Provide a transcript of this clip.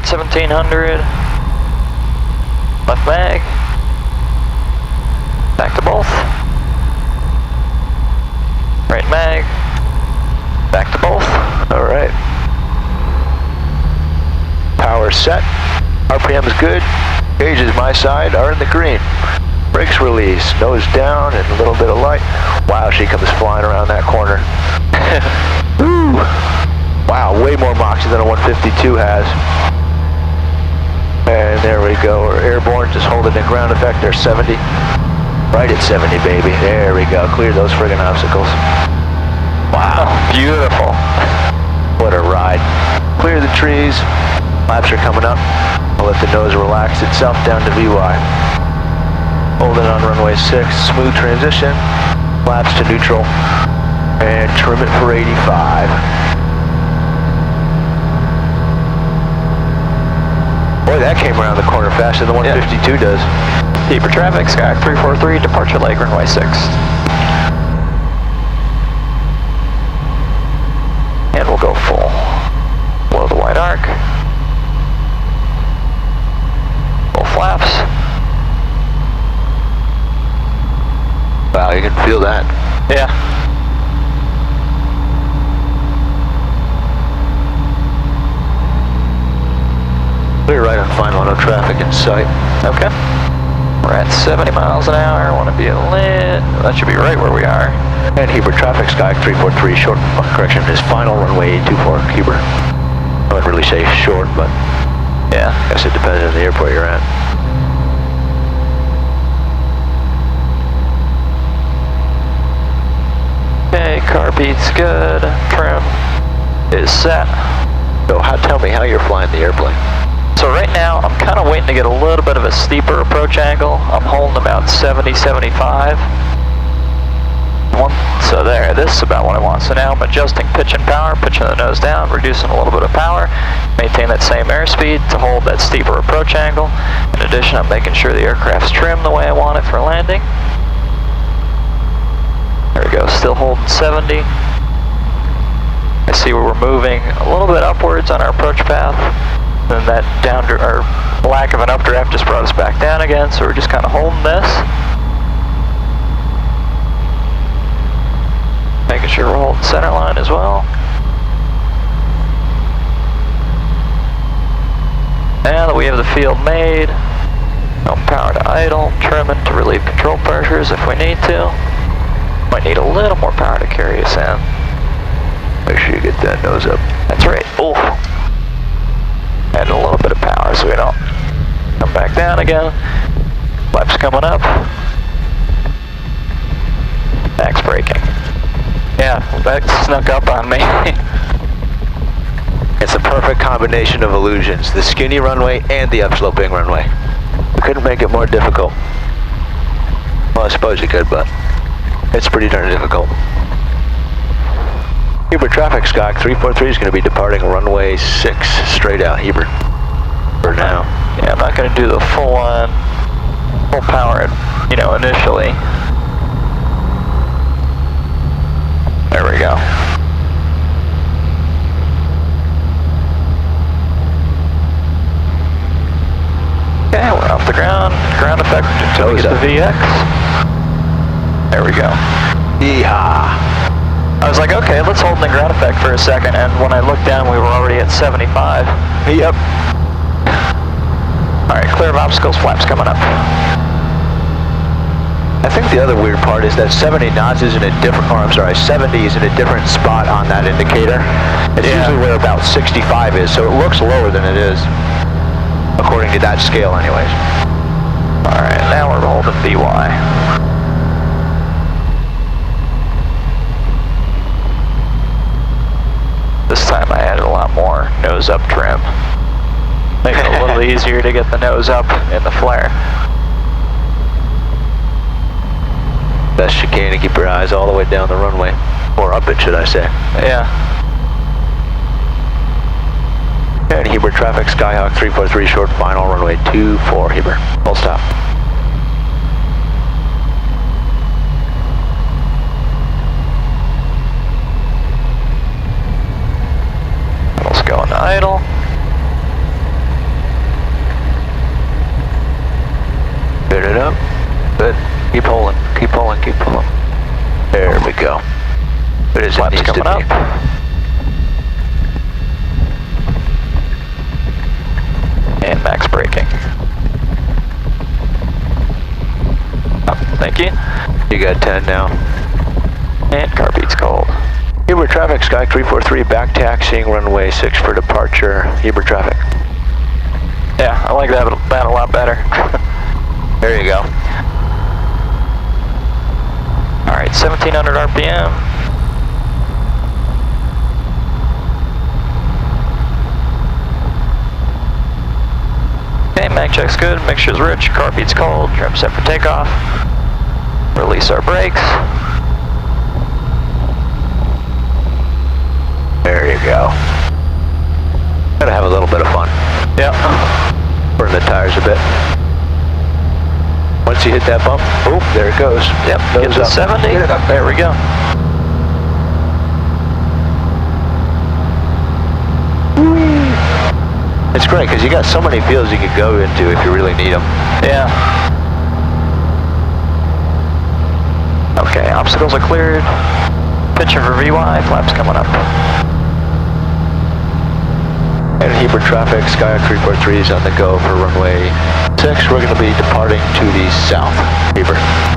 1700. Left mag. Back to both. Right mag. Back to both. Alright. Power set. RPM is good. Gauges my side are in the green. Brakes release. Nose down and a little bit of light. Wow, she comes flying around that corner. Woo! Wow, way more moxie than a 152 has. And there we go. We're airborne, just holding the ground effect. There's 70. Right at 70, baby. There we go. Clear those friggin' obstacles. Wow, beautiful. What a ride. Clear the trees. Flaps are coming up. I'll let the nose relax itself down to VY. Hold it on runway 6. Smooth transition. Flaps to neutral. And trim it for 85. Boy, that came around the corner faster than the 152 does. Heber traffic, Sky 343, departure leg, runway 6. And we'll go full. Below the white arc. Full flaps. Wow, you can feel that. Yeah. We're right on final, no traffic in sight. Okay. We're at 70 miles an hour, want to be lit. That should be right where we are. And Heber traffic, Sky 343, short correction is final, runway 24, Heber. I wouldn't really say short, but yeah, I guess it depends on the airport you're at. Okay, car beat's good. Trim is set. So tell me how you're flying the airplane. So right now, I'm kind of waiting to get a little bit of a steeper approach angle. I'm holding about 70, 75. So there, this is about what I want. So now I'm adjusting pitch and power, pitching the nose down, reducing a little bit of power, maintain that same airspeed to hold that steeper approach angle. In addition, I'm making sure the aircraft's trimmed the way I want it for landing. There we go, still holding 70. I see where we're moving a little bit upwards on our approach path. And that lack of an updraft just brought us back down again, so we're just kind of holding this. Making sure we're holding center line as well. Now that we have the field made, no power to idle, trimming to relieve control pressures if we need to. Might need a little more power to carry us in. Make sure you get that nose up. That's right. Oh. Add a little bit of power so we don't come back down again. Flaps coming up. Back's braking. Yeah, that snuck up on me. It's a perfect combination of illusions, the skinny runway and the upsloping runway. We couldn't make it more difficult. Well, I suppose you could, but it's pretty darn difficult. Heber traffic, Sky 343 is going to be departing runway 6 straight out Heber for now. Yeah, I'm not going to do the full power, initially. There we go. Okay, we're off the ground. Ground effect until we get the VX. There we go. Yeehaw! I was like, okay, let's hold in the ground effect for a second, and when I looked down, we were already at 75. Yep. Alright, clear of obstacles, flaps coming up. I think the other weird part is that 70 knots is in a different, 70 is in a different spot on that indicator. It's usually where about 65 is, so it looks lower than it is, according to that scale anyways. Alright, now we're holding VY. This time I added a lot more nose up trim. Make it a little easier to get the nose up in the flare. Best you can to keep your eyes all the way down the runway. Or up it, should I say. Yeah. And Heber traffic, Skyhawk 343 short final, runway 24 Heber. Full stop. Going to idle. Flaps needs to coming up. be. And max braking. Oh, thank you. You got 10 now. And car beats cold. Heber traffic, Sky 343, back taxiing runway 6 for departure. Heber traffic. Yeah, I like that a lot better. There you go. Alright, 1700 RPM. Okay, mag check's good, mixture's rich, car beats cold, trim set for takeoff. Release our brakes. There you go. Gotta have a little bit of fun. Yep. Burn the tires a bit. Once you hit that bump, oh, there it goes. Yep, get to 70. Get it up. There we go. It's great because you got so many fields you could go into if you really need them. Yeah. Okay, obstacles are cleared. Pitching for VY, flaps coming up. And Heber traffic, Sky 343 is on the go for runway 6. We're going to be departing to the south. Heber.